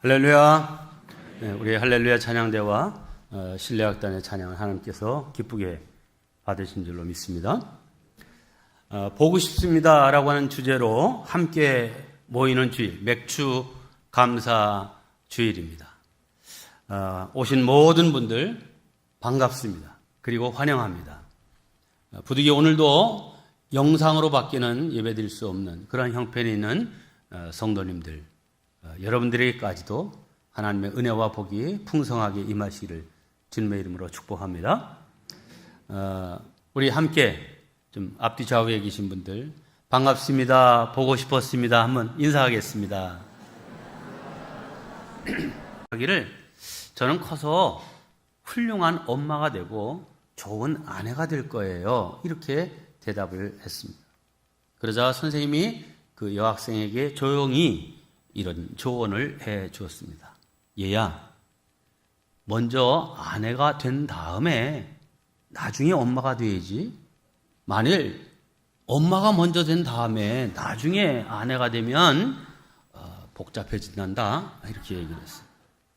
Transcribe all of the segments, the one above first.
할렐루야. 네, 우리 할렐루야 찬양대와 신뢰악단의 찬양을 하나님께서 기쁘게 받으신 줄로 믿습니다. 보고 싶습니다 라고 하는 주제로 함께 모이는 주일, 맥주 감사 주일입니다. 오신 모든 분들 반갑습니다. 그리고 환영합니다. 부득이 오늘도 영상으로 바뀌는 예배드릴 수 없는 그런 형편이 있는 성도님들, 여러분들에게까지도 하나님의 은혜와 복이 풍성하게 임하시기를 주님의 이름으로 축복합니다. 우리 함께 좀 앞뒤 좌우에 계신 분들 반갑습니다. 보고 싶었습니다. 한번 인사하겠습니다. 하기를 저는 커서 훌륭한 엄마가 되고 좋은 아내가 될 거예요. 이렇게 대답을 했습니다. 그러자 선생님이 그 여학생에게 조용히 이런 조언을 해 주었습니다. 얘야, 먼저 아내가 된 다음에 나중에 엄마가 돼야지. 만일 엄마가 먼저 된 다음에 나중에 아내가 되면 복잡해진단다. 이렇게 얘기를 했어요.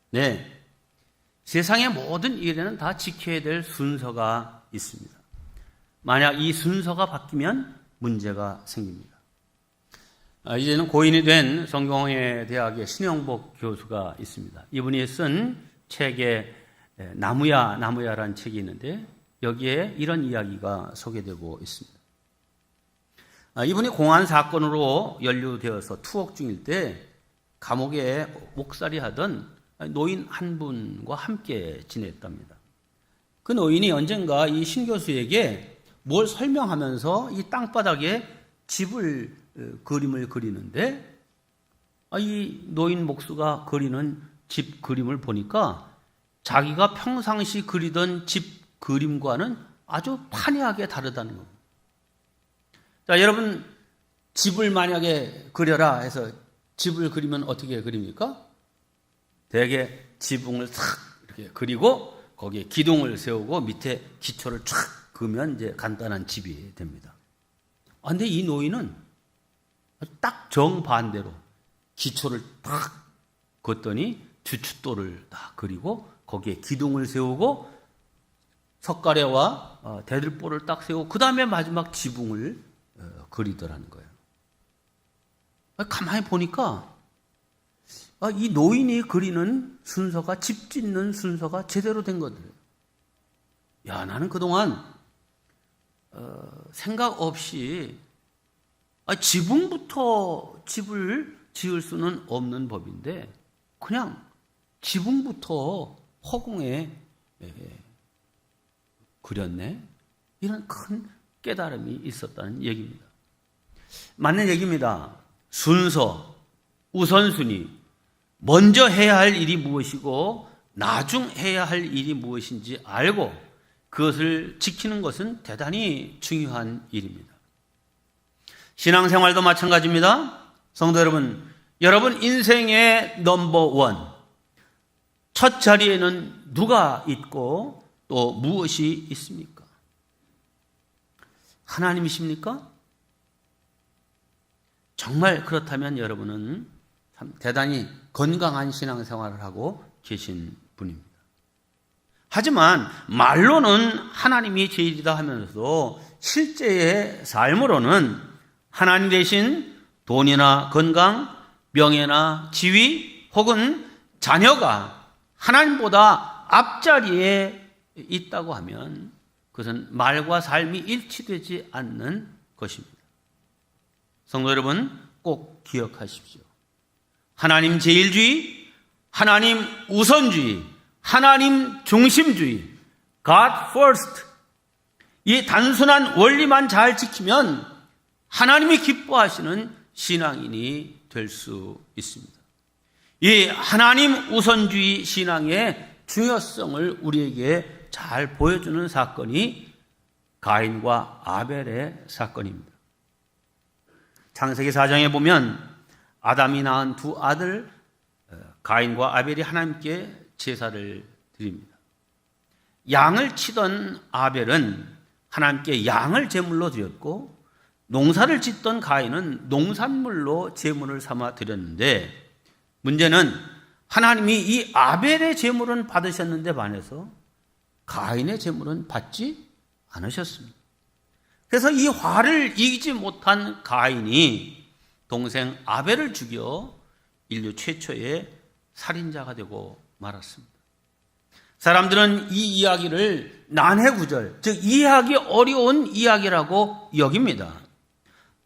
네, 세상의 모든 일에는 다 지켜야 될 순서가 있습니다. 만약 이 순서가 바뀌면 문제가 생깁니다. 이제는 고인이 된 성경의 대학의 신영복 교수가 있습니다. 이분이 쓴 책에 나무야라는 책이 있는데 여기에 이런 이야기가 소개되고 있습니다. 이분이 공안 사건으로 연루되어서 투옥 중일 때 감옥에 옥살이 하던 노인 한 분과 함께 지냈답니다. 그 노인이 언젠가 이 신 교수에게 뭘 설명하면서 이 땅바닥에 집을 그림을 그리는데 이 노인 목수가 그리는 집 그림을 보니까 자기가 평상시 그리던 집 그림과는 아주 판이하게 다르다는 겁니다. 자, 여러분 집을 만약에 그려라 해서 집을 그리면 어떻게 그립니까? 대개 지붕을 탁 이렇게 그리고 거기에 기둥을 세우고 밑에 기초를 촥 그으면 이제 간단한 집이 됩니다. 근데 이 노인은 딱 정반대로 기초를 딱 걷더니 주춧돌을 딱 그리고 거기에 기둥을 세우고 석가래와 대들보를 딱 세우고 그 다음에 마지막 지붕을 그리더라는 거예요. 가만히 보니까 이 노인이 그리는 순서가, 집 짓는 순서가 제대로 된 거예요. 야, 나는 그동안 생각 없이 지붕부터 집을 지을 수는 없는 법인데 그냥 지붕부터 허공에 그렸네. 이런 큰 깨달음이 있었다는 얘기입니다. 맞는 얘기입니다. 순서, 우선순위, 먼저 해야 할 일이 무엇이고 나중 해야 할 일이 무엇인지 알고 그것을 지키는 것은 대단히 중요한 일입니다. 신앙생활도 마찬가지입니다. 성도 여러분, 여러분 인생의 넘버원, 첫 자리에는 누가 있고 또 무엇이 있습니까? 하나님이십니까? 정말 그렇다면 여러분은 참 대단히 건강한 신앙생활을 하고 계신 분입니다. 하지만 말로는 하나님이 제일이다 하면서도 실제의 삶으로는 하나님 대신 돈이나 건강, 명예나 지위 혹은 자녀가 하나님보다 앞자리에 있다고 하면 그것은 말과 삶이 일치되지 않는 것입니다. 성도 여러분, 꼭 기억하십시오. 하나님 제일주의, 하나님 우선주의, 하나님 중심주의, God first, 이 단순한 원리만 잘 지키면 하나님이 기뻐하시는 신앙인이 될 수 있습니다. 이 하나님 우선주의 신앙의 중요성을 우리에게 잘 보여주는 사건이 가인과 아벨의 사건입니다. 창세기 4장에 보면 아담이 낳은 두 아들 가인과 아벨이 하나님께 제사를 드립니다. 양을 치던 아벨은 하나님께 양을 제물로 드렸고 농사를 짓던 가인은 농산물로 제물을 삼아 드렸는데 문제는 하나님이 이 아벨의 제물은 받으셨는데 반해서 가인의 제물은 받지 않으셨습니다. 그래서 이 화를 이기지 못한 가인이 동생 아벨을 죽여 인류 최초의 살인자가 되고 말았습니다. 사람들은 이 이야기를 난해구절, 즉 이해하기 어려운 이야기라고 여깁니다.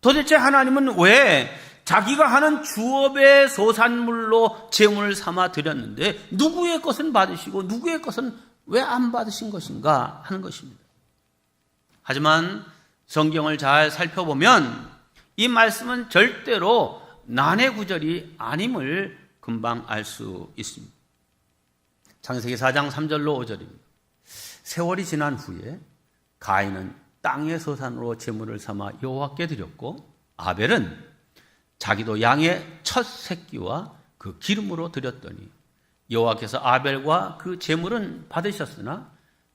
도대체 하나님은 왜 자기가 하는 주업의 소산물로 제물을 삼아 드렸는데 누구의 것은 받으시고 누구의 것은 왜 안 받으신 것인가 하는 것입니다. 하지만 성경을 잘 살펴보면 이 말씀은 절대로 난해구절이 아님을 금방 알 수 있습니다. 창세기 4장 3절로 5절입니다. 세월이 지난 후에 가인은 땅의 소산으로 제물을 삼아 여호와께 드렸고 아벨은 자기도 양의 첫 새끼와 그 기름으로 드렸더니 여호와께서 아벨과 그 제물은 받으셨으나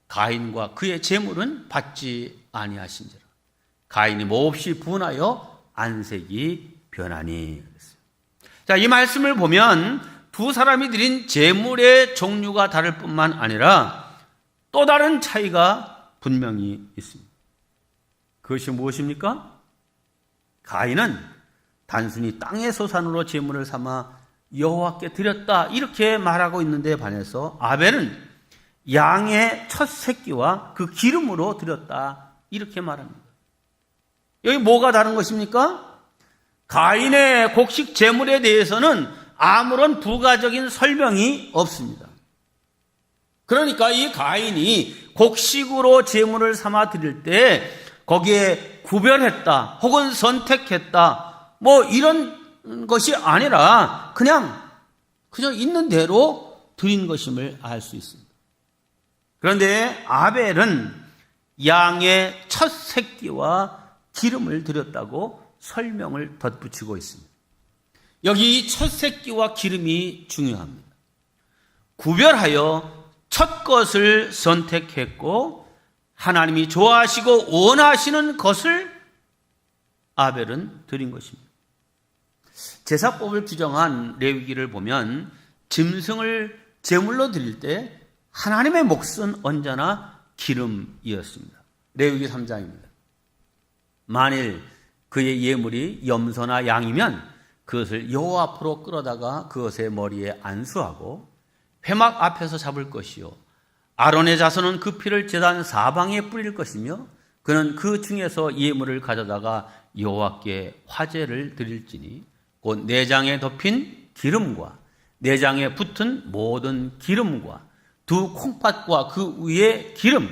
가인과 그의 제물은 받지 아니하신지라. 가인이 몹시 분하여 안색이 변하니. 자, 이 말씀을 보면 두 사람이 드린 제물의 종류가 다를 뿐만 아니라 또 다른 차이가 분명히 있습니다. 그것이 무엇입니까? 가인은 단순히 땅의 소산으로 제물을 삼아 여호와께 드렸다 이렇게 말하고 있는데 반해서 아벨은 양의 첫 새끼와 그 기름으로 드렸다 이렇게 말합니다. 여기 뭐가 다른 것입니까? 가인의 곡식 제물에 대해서는 아무런 부가적인 설명이 없습니다. 그러니까 이 가인이 곡식으로 제물을 삼아 드릴 때 거기에 구별했다 혹은 선택했다 뭐 이런 것이 아니라 그냥 있는 대로 드린 것임을 알 수 있습니다. 그런데 아벨은 양의 첫 새끼와 기름을 드렸다고 설명을 덧붙이고 있습니다. 여기 첫 새끼와 기름이 중요합니다. 구별하여 첫 것을 선택했고 하나님이 좋아하시고 원하시는 것을 아벨은 드린 것입니다. 제사법을 규정한 레위기를 보면 짐승을 제물로 드릴 때 하나님의 몫은 언제나 기름이었습니다. 레위기 3장입니다. 만일 그의 예물이 염소나 양이면 그것을 여호와 앞으로 끌어다가 그것의 머리에 안수하고 회막 앞에서 잡을 것이요 아론의 자손은 그 피를 제단 사방에 뿌릴 것이며 그는 그 중에서 예물을 가져다가 여호와께 화제를 드릴지니 곧 내장에 덮인 기름과 내장에 붙은 모든 기름과 두 콩팥과 그 위에 기름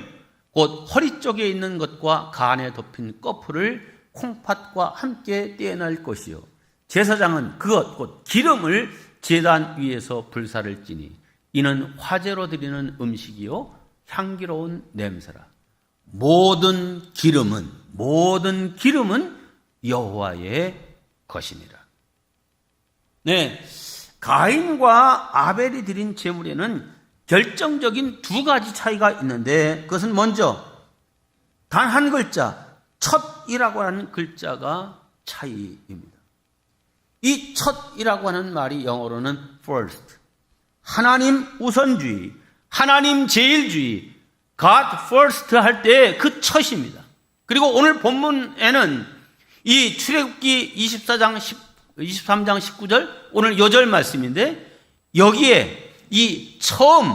곧 허리 쪽에 있는 것과 간에 덮인 꺼풀을 콩팥과 함께 떼어낼 것이요 제사장은 그것 곧 기름을 제단 위에서 불사를 찌니 이는 화제로 드리는 음식이요 향기로운 냄새라. 모든 기름은 여호와의 것이니라. 네, 가인과 아벨이 드린 제물에는 결정적인 두 가지 차이가 있는데 그것은 먼저 단 한 글자 첫이라고 하는 글자가 차이입니다. 이 첫이라고 하는 말이 영어로는 first, 하나님 우선주의, 하나님 제일주의, God first 할 때 그 첫입니다. 그리고 오늘 본문에는 이 출애굽기 23장 19절 오늘 요절 말씀인데 여기에 이 처음,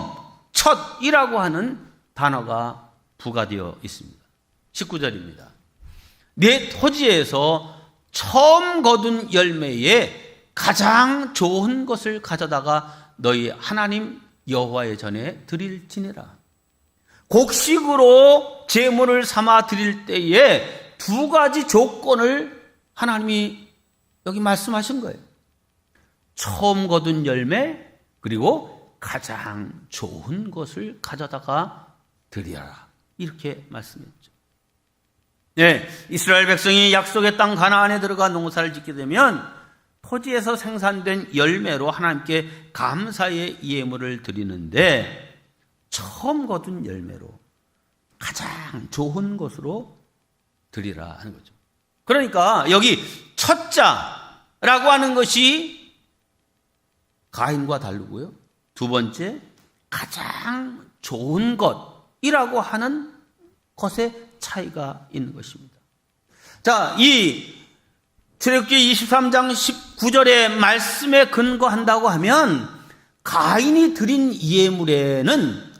첫이라고 하는 단어가 부과되어 있습니다. 19절입니다. 내 토지에서 처음 거둔 열매에 가장 좋은 것을 가져다가 너희 하나님 여호와의 전에 드릴지니라. 곡식으로 제물을 삼아 드릴 때에 두 가지 조건을 하나님이 여기 말씀하신 거예요. 처음 거둔 열매 그리고 가장 좋은 것을 가져다가 드리라. 이렇게 말씀했죠. 네, 이스라엘 백성이 약속의 땅 가나안에 들어가 농사를 짓게 되면 토지에서 생산된 열매로 하나님께 감사의 예물을 드리는데 처음 거둔 열매로 가장 좋은 것으로 드리라 하는 거죠. 그러니까 여기 첫자라고 하는 것이 가인과 다르고요. 두 번째, 가장 좋은 것이라고 하는 것에 차이가 있는 것입니다. 자, 이 출애굽기 23장 19절의 말씀에 근거한다고 하면 가인이 드린 예물에는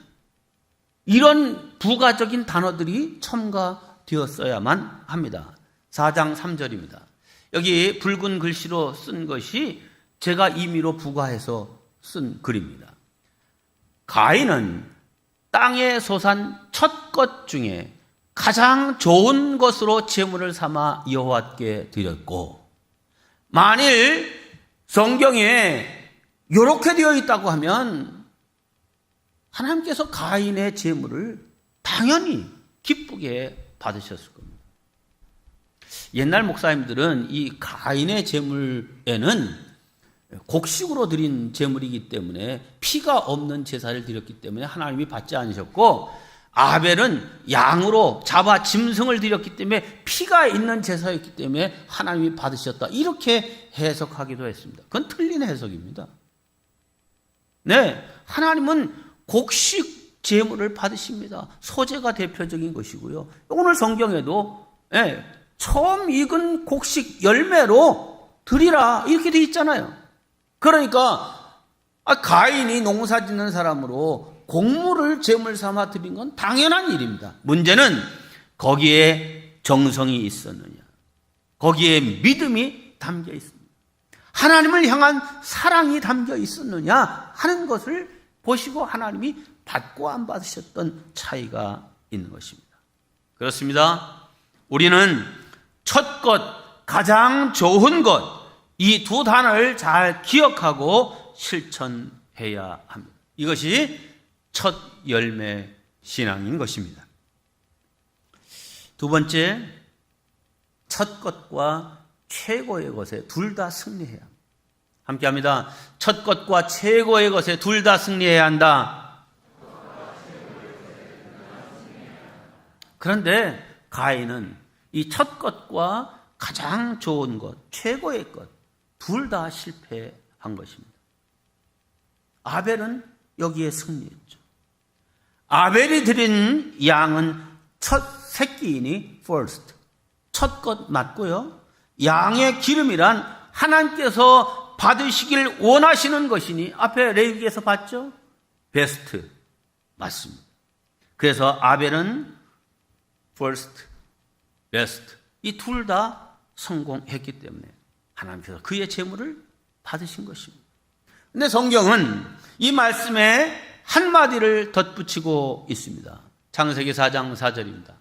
이런 부가적인 단어들이 첨가되었어야만 합니다. 4장 3절입니다. 여기 붉은 글씨로 쓴 것이 제가 임의로 부가해서 쓴 글입니다. 가인은 땅에 솟은 첫 것 중에 가장 좋은 것으로 제물을 삼아 여호와께 드렸고, 만일 성경에 이렇게 되어 있다고 하면 하나님께서 가인의 제물을 당연히 기쁘게 받으셨을 겁니다. 옛날 목사님들은 이 가인의 제물에는 곡식으로 드린 제물이기 때문에 피가 없는 제사를 드렸기 때문에 하나님이 받지 않으셨고, 아벨은 양으로 잡아 짐승을 드렸기 때문에 피가 있는 제사였기 때문에 하나님이 받으셨다, 이렇게 해석하기도 했습니다. 그건 틀린 해석입니다. 네, 하나님은 곡식 제물을 받으십니다. 소제가 대표적인 것이고요. 오늘 성경에도 처음 익은 곡식 열매로 드리라 이렇게 돼 있잖아요. 그러니까 가인이 농사 짓는 사람으로 곡물을 제물 삼아 드린 건 당연한 일입니다. 문제는 거기에 정성이 있었느냐, 거기에 믿음이 담겨 있습니다. 하나님을 향한 사랑이 담겨 있었느냐 하는 것을 보시고 하나님이 받고 안 받으셨던 차이가 있는 것입니다. 그렇습니다. 우리는 첫 것, 가장 좋은 것, 이 두 단어를 잘 기억하고 실천해야 합니다. 이것이 첫 열매 신앙인 것입니다. 두 번째, 첫 것과 최고의 것에 둘 다 승리해야 합니다. 함께 합니다. 첫 것과 최고의 것에 둘 다 승리해야 한다. 그런데 가인은 이 첫 것과 가장 좋은 것, 최고의 것, 둘 다 실패한 것입니다. 아벨은 여기에 승리했죠. 아벨이 드린 양은 첫 새끼이니 first, 첫 것 맞고요. 양의 기름이란 하나님께서 받으시길 원하시는 것이니 앞에 레위기에서 봤죠? 베스트 맞습니다. 그래서 아벨은 first, best, 이 둘 다 성공했기 때문에 하나님께서 그의 제물을 받으신 것입니다. 그런데 성경은 이 말씀에 한마디를 덧붙이고 있습니다. 창세기 4장 4절입니다.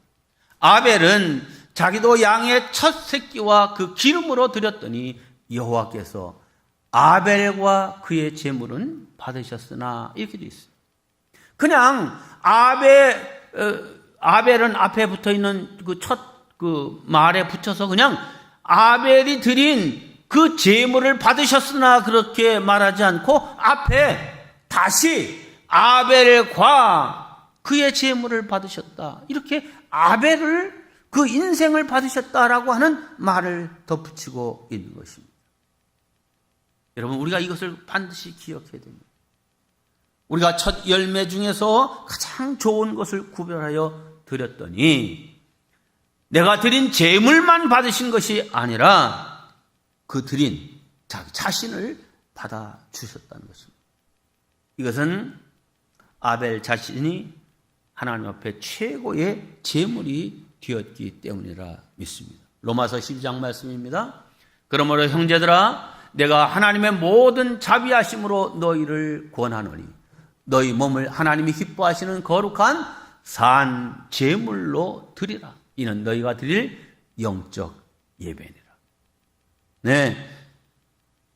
아벨은 자기도 양의 첫 새끼와 그 기름으로 드렸더니 여호와께서 아벨과 그의 제물은 받으셨으나, 이렇게 되어 있어요. 그냥 아벨은 앞에 붙어 있는 그 말에 붙여서 그냥 아벨이 드린 그 제물을 받으셨으나 그렇게 말하지 않고 앞에 다시 아벨과 그의 제물을 받으셨다, 이렇게 아벨을, 그 인생을 받으셨다라고 하는 말을 덧붙이고 있는 것입니다. 여러분, 우리가 이것을 반드시 기억해야 됩니다. 우리가 첫 열매 중에서 가장 좋은 것을 구별하여 드렸더니 내가 드린 제물만 받으신 것이 아니라 그 드린 자기 자신을 받아주셨다는 것입니다. 이것은 아벨 자신이 하나님 앞에 최고의 제물이 되었기 때문이라 믿습니다. 로마서 12장 말씀입니다. 그러므로 형제들아, 내가 하나님의 모든 자비하심으로 너희를 권하노니 너희 몸을 하나님이 기뻐하시는 거룩한 산 제물로 드리라. 이는 너희가 드릴 영적 예배니라. 네,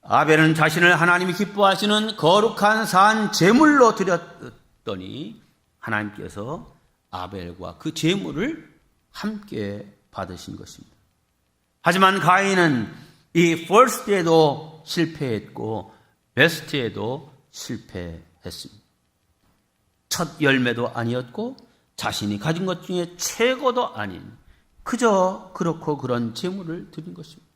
아벨은 자신을 하나님이 기뻐하시는 거룩한 산 제물로 드렸더니 하나님께서 아벨과 그 제물을 함께 받으신 것입니다. 하지만 가인은 이 first에도 실패했고 best에도 실패했습니다. 첫 열매도 아니었고 자신이 가진 것 중에 최고도 아닌 그저 그렇고 그런 제물을 드린 것입니다.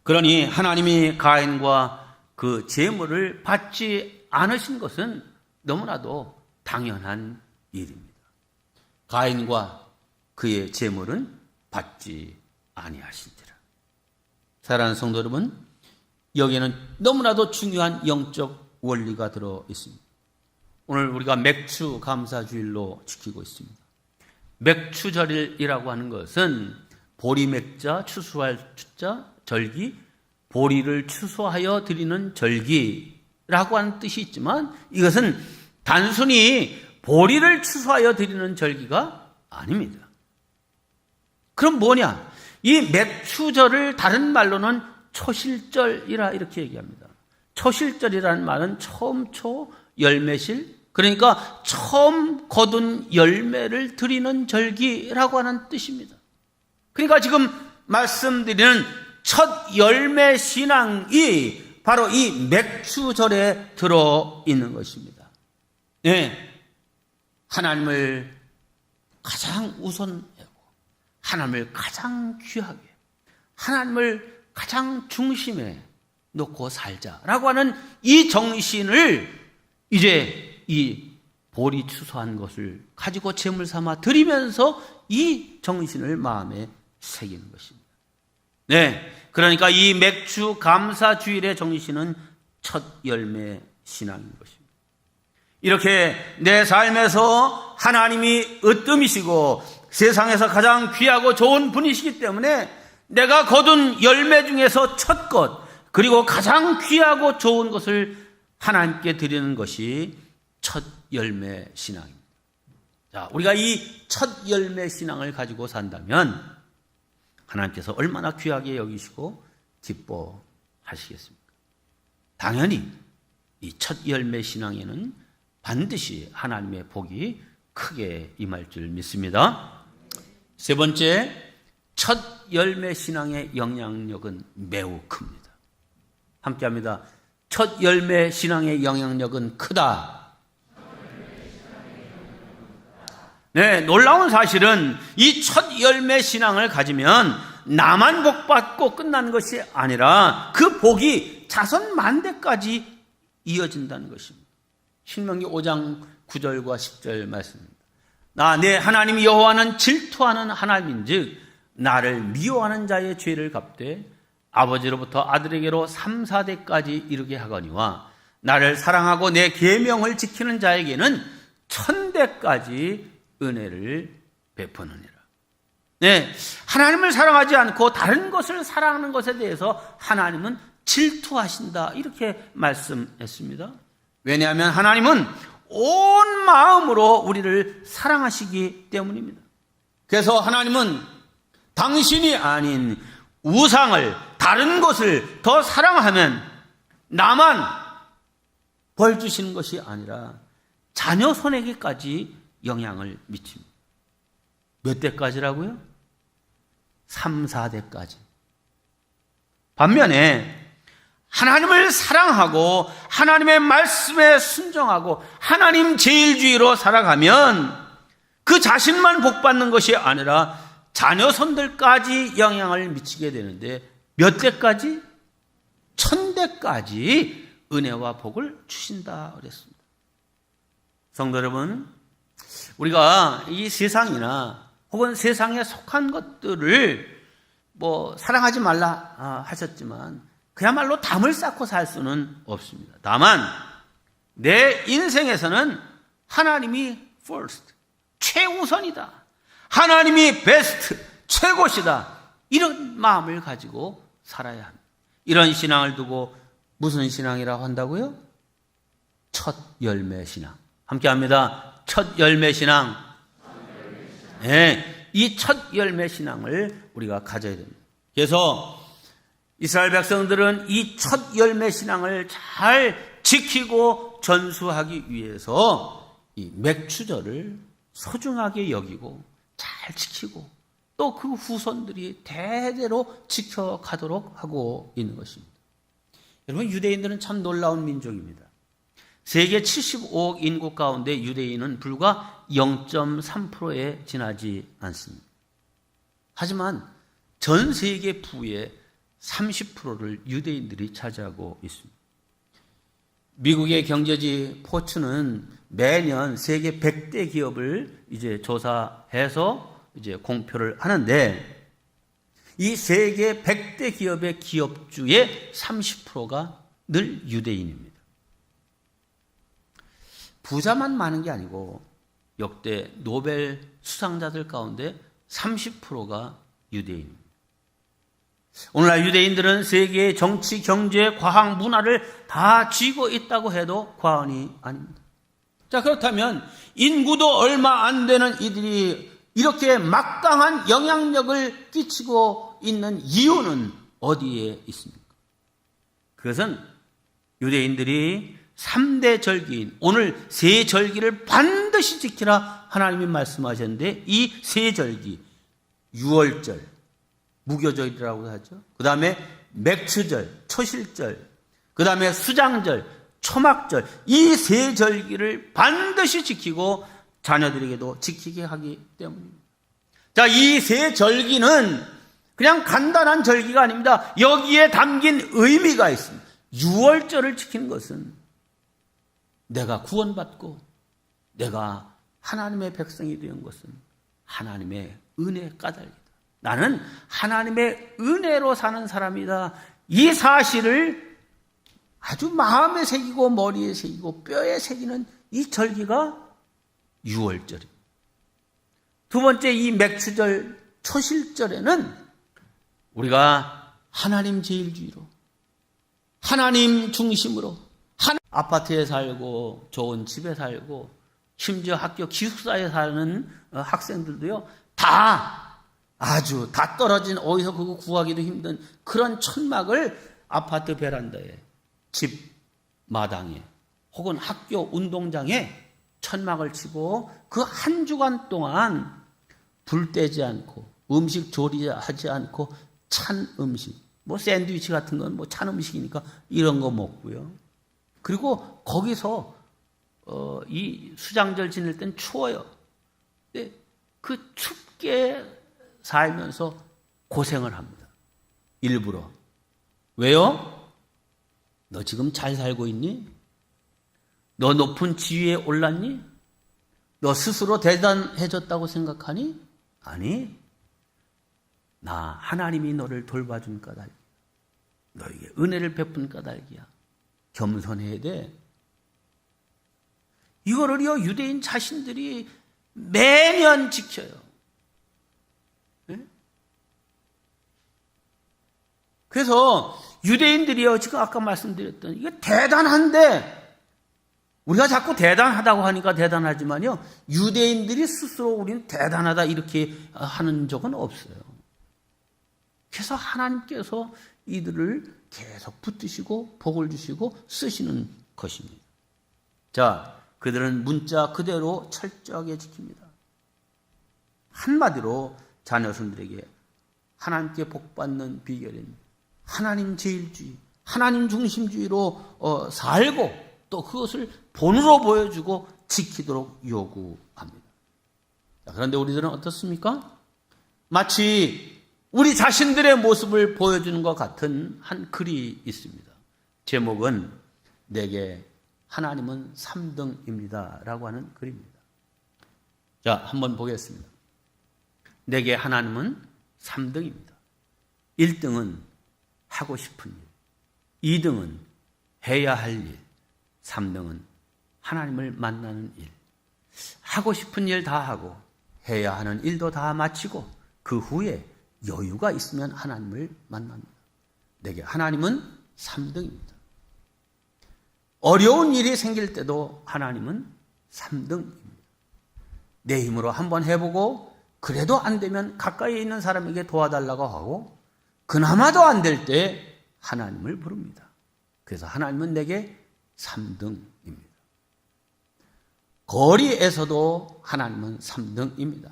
그러니 하나님이 가인과 그 제물을 받지 않으신 것은 너무나도 당연한 일입니다. 가인과 그의 제물은 받지 아니하신지라. 사랑하는 성도 여러분, 여기에는 너무나도 중요한 영적 원리가 들어 있습니다. 오늘 우리가 맥추 감사주일로 지키고 있습니다. 맥추절이라고 하는 것은 보리맥자, 추수할 추자, 절기, 보리를 추수하여 드리는 절기라고 하는 뜻이 있지만 이것은 단순히 보리를 추수하여 드리는 절기가 아닙니다. 그럼 뭐냐? 이 맥추절을 다른 말로는 초실절이라 이렇게 얘기합니다. 초실절이라는 말은 처음초 열매실, 그러니까 처음 거둔 열매를 드리는 절기라고 하는 뜻입니다. 그러니까 지금 말씀드리는 첫 열매 신앙이 바로 이 맥추절에 들어있는 것입니다. 네, 하나님을 가장 우선하고 하나님을 가장 귀하게, 하나님을 가장 중심에 놓고 살자라고 하는 이 정신을 이제 이 보리 추수한 것을 가지고 제물 삼아 드리면서 이 정신을 마음에 새기는 것입니다. 네, 그러니까 이 맥주 감사 주일의 정신은 첫 열매 신앙인 것입니다. 이렇게 내 삶에서 하나님이 으뜸이시고 세상에서 가장 귀하고 좋은 분이시기 때문에 내가 거둔 열매 중에서 첫 것, 그리고 가장 귀하고 좋은 것을 하나님께 드리는 것이 첫 열매 신앙입니다. 자, 우리가 이 첫 열매 신앙을 가지고 산다면 하나님께서 얼마나 귀하게 여기시고 기뻐하시겠습니까? 당연히 이 첫 열매 신앙에는 반드시 하나님의 복이 크게 임할 줄 믿습니다. 세 번째, 첫 열매 신앙의 영향력은 매우 큽니다. 함께합니다. 첫 열매 신앙의 영향력은 크다. 네, 놀라운 사실은 이 첫 열매 신앙을 가지면 나만 복받고 끝나는 것이 아니라 그 복이 자손 만대까지 이어진다는 것입니다. 신명기 5장 9절과 10절 말씀입니다. 내 하나님 여호와는 질투하는 하나님인즉 나를 미워하는 자의 죄를 갚되 아버지로부터 아들에게로 3, 4대까지 이르게 하거니와 나를 사랑하고 내 계명을 지키는 자에게는 1000대까지 은혜를 베푸느니라. 네, 하나님을 사랑하지 않고 다른 것을 사랑하는 것에 대해서 하나님은 질투하신다 이렇게 말씀했습니다. 왜냐하면 하나님은 온 마음으로 우리를 사랑하시기 때문입니다. 그래서 하나님은 당신이 아닌 우상을, 다른 것을 더 사랑하면 나만 벌 주시는 것이 아니라 자녀 손에게까지 영향을 미칩니다. 몇 대까지라고요? 3, 4대까지. 반면에 하나님을 사랑하고 하나님의 말씀에 순종하고 하나님 제일주의로 살아가면 그 자신만 복받는 것이 아니라 자녀손들까지 영향을 미치게 되는데 몇 대까지? 1000대까지 은혜와 복을 주신다 그랬습니다. 성도 여러분, 우리가 이 세상이나 혹은 세상에 속한 것들을 사랑하지 말라 하셨지만 그야말로 담을 쌓고 살 수는 없습니다. 다만 내 인생에서는 하나님이 first, 최우선이다. 하나님이 베스트, 최고시다. 이런 마음을 가지고 살아야 합니다. 이런 신앙을 두고 무슨 신앙이라고 한다고요? 첫 열매 신앙. 함께 합니다. 첫 열매 신앙. 네, 이 첫 열매 신앙을 우리가 가져야 됩니다. 그래서 이스라엘 백성들은 이 첫 열매 신앙을 잘 지키고 전수하기 위해서 이 맥추절을 소중하게 여기고 잘 지키고 또 그 후손들이 대대로 지켜가도록 하고 있는 것입니다. 여러분, 유대인들은 참 놀라운 민족입니다. 세계 75억 인구 가운데 유대인은 불과 0.3%에 지나지 않습니다. 하지만 전 세계 부의 30%를 유대인들이 차지하고 있습니다. 미국의 경제지 포춘은 매년 세계 100대 기업을 이제 조사해서 이제 공표를 하는데, 이 세계 100대 기업의 기업주의 30%가 늘 유대인입니다. 부자만 많은 게 아니고 역대 노벨 수상자들 가운데 30%가 유대인입니다. 오늘날 유대인들은 세계의 정치, 경제, 과학, 문화를 다 쥐고 있다고 해도 과언이 아닙니다. 자, 그렇다면 인구도 얼마 안 되는 이들이 이렇게 막강한 영향력을 끼치고 있는 이유는 어디에 있습니까? 그것은 유대인들이 3대 절기인 오늘 세 절기를 반드시 지키라 하나님이 말씀하셨는데, 이 세 절기, 유월절, 무교절이라고 하죠. 그 다음에 맥추절, 초실절, 그 다음에 수장절, 초막절, 이 세 절기를 반드시 지키고 자녀들에게도 지키게 하기 때문입니다. 자, 이 세 절기는 그냥 간단한 절기가 아닙니다. 여기에 담긴 의미가 있습니다. 유월절을 지키는 것은 내가 구원받고 내가 하나님의 백성이 된 것은 하나님의 은혜 까닭이다. 나는 하나님의 은혜로 사는 사람이다. 이 사실을 아주 마음에 새기고 머리에 새기고 뼈에 새기는 이 절기가 유월절입니다. 두 번째, 이 맥추절, 초실절에는 우리가 하나님 제일주의로, 하나님 중심으로, 아파트에 살고 좋은 집에 살고 심지어 학교 기숙사에 사는 학생들도요, 다 아주 다 떨어진, 어디서 그거 구하기도 힘든 그런 천막을 아파트 베란다에, 집 마당에, 혹은 학교 운동장에 천막을 치고 그 한 주간 동안 불 떼지 않고 음식 조리하지 않고 찬 음식, 뭐 샌드위치 같은 건 뭐 찬 음식이니까 이런 거 먹고요. 그리고 거기서 이 수장절 지낼 땐 추워요. 근데 그 춥게 살면서 고생을 합니다. 일부러. 왜요? 너 지금 잘 살고 있니? 너 높은 지위에 올랐니? 너 스스로 대단해졌다고 생각하니? 아니, 나 하나님이 너를 돌봐준 까닭이야. 너에게 은혜를 베푼 까닭이야. 겸손해야 돼. 이거를요, 유대인 자신들이 매년 지켜요. 네? 그래서 유대인들이요, 지금 아까 말씀드렸던 이게 대단한데, 우리가 자꾸 대단하다고 하니까 대단하지만요, 유대인들이 스스로 우리는 대단하다 이렇게 하는 적은 없어요. 그래서 하나님께서 이들을 계속 붙드시고 복을 주시고 쓰시는 것입니다. 자, 그들은 문자 그대로 철저하게 지킵니다. 한마디로 자녀손들에게 하나님께 복받는 비결은 하나님 제일주의, 하나님 중심주의로 살고 또 그것을 본으로 보여주고 지키도록 요구합니다. 자, 그런데 우리들은 어떻습니까? 마치 우리 자신들의 모습을 보여주는 것 같은 한 글이 있습니다. 제목은 내게 하나님은 3등입니다 라고 하는 글입니다. 자, 한번 보겠습니다. 내게 하나님은 3등입니다. 1등은 하고 싶은 일, 2등은 해야 할 일, 3등은 하나님을 만나는 일. 하고 싶은 일 다 하고 해야 하는 일도 다 마치고 그 후에 여유가 있으면 하나님을 만납니다. 내게 하나님은 3등입니다. 어려운 일이 생길 때도 하나님은 3등입니다. 내 힘으로 한번 해보고 그래도 안 되면 가까이 있는 사람에게 도와달라고 하고 그나마도 안 될 때 하나님을 부릅니다. 그래서 하나님은 내게 3등입니다. 거리에서도 하나님은 3등입니다.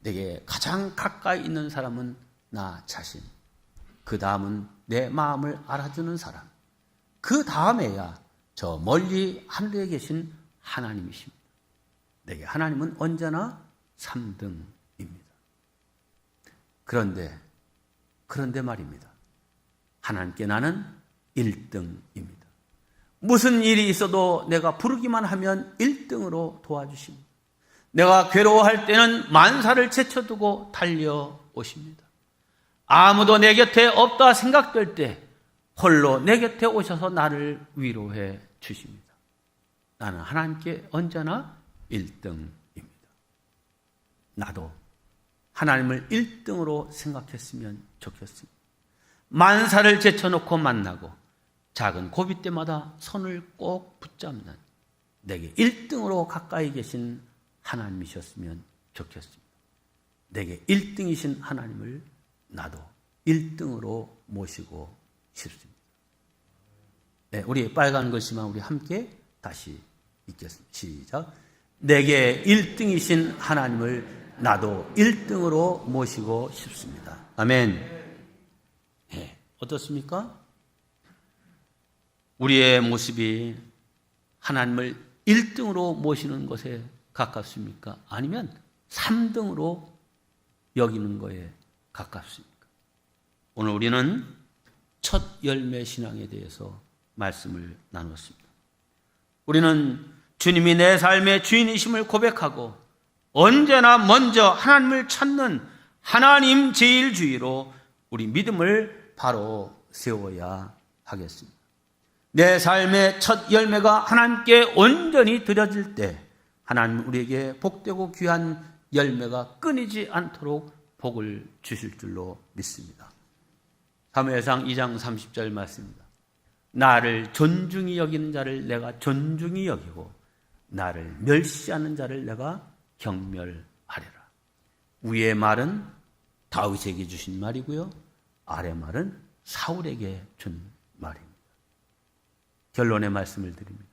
내게 가장 가까이 있는 사람은 나 자신, 그 다음은 내 마음을 알아주는 사람, 그 다음에야 저 멀리 하늘에 계신 하나님이십니다. 내게 하나님은 언제나 3등입니다. 그런데 말입니다. 하나님께 나는 1등입니다. 무슨 일이 있어도 내가 부르기만 하면 1등으로 도와주십니다. 내가 괴로워할 때는 만사를 제쳐두고 달려오십니다. 아무도 내 곁에 없다 생각될 때 홀로 내 곁에 오셔서 나를 위로해 주십니다. 나는 하나님께 언제나 1등입니다. 나도 하나님을 1등으로 생각했으면 좋겠습니다. 만사를 제쳐놓고 만나고 작은 고비 때마다 손을 꼭 붙잡는 내게 1등으로 가까이 계신 하나님이셨으면 좋겠습니다. 내게 1등이신 하나님을 나도 1등으로 모시고 싶습니다. 네, 우리 빨간 글씨만 우리 함께 다시 읽겠습니다. 시작. 내게 1등이신 하나님을 나도 1등으로 모시고 싶습니다. 아멘. 네, 어떻습니까? 우리의 모습이 하나님을 1등으로 모시는 것에 가깝습니까? 아니면 3등으로 여기는 것에 가깝습니까? 오늘 우리는 첫 열매 신앙에 대해서 말씀을 나눴습니다. 우리는 주님이 내 삶의 주인이심을 고백하고 언제나 먼저 하나님을 찾는 하나님 제일주의로 우리 믿음을 바로 세워야 하겠습니다. 내 삶의 첫 열매가 하나님께 온전히 드려질 때 하나님 우리에게 복되고 귀한 열매가 끊이지 않도록 복을 주실 줄로 믿습니다. 사무엘상 2장 30절 말씀입니다. 나를 존중히 여기는 자를 내가 존중히 여기고 나를 멸시하는 자를 내가 경멸하리라. 위의 말은 다윗에게 주신 말이고요. 아래 말은 사울에게 준 말입니다. 결론의 말씀을 드립니다.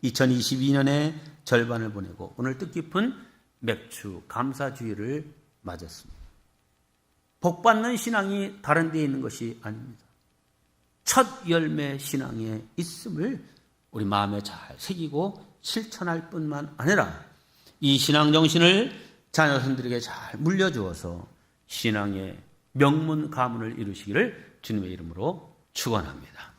2022년의 절반을 보내고 오늘 뜻깊은 맥주 감사주의를 맞았습니다. 복받는 신앙이 다른 데에 있는 것이 아닙니다. 첫 열매 신앙에 있음을 우리 마음에 잘 새기고 실천할 뿐만 아니라 이 신앙 정신을 자녀선들에게 잘 물려주어서 신앙의 명문 가문을 이루시기를 주님의 이름으로 축원합니다.